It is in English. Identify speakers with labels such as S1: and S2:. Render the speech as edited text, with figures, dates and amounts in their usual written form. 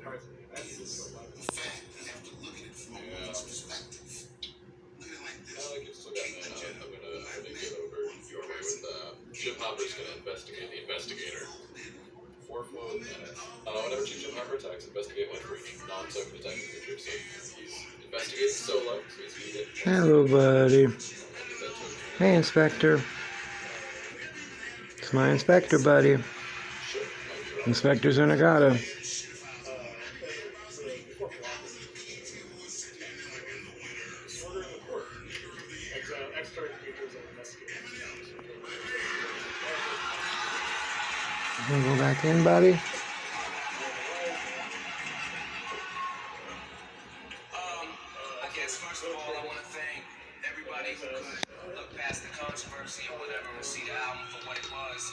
S1: Like still got man up. I'm gonna get over your way with that. Jim Hopper's gonna investigate the investigator. 4 flow minutes. Whenever Chief Jim Hopper attacks, investigate one for each non-token attacking creature. So he's investigating solo, so he's gonna get.
S2: Hello, buddy. Hey, Inspector. It's my Inspector, buddy. Inspector Zenagita. You gonna go back in, buddy?
S3: I guess first of all, I want to thank everybody who could look past the controversy or whatever and see the album for what it was.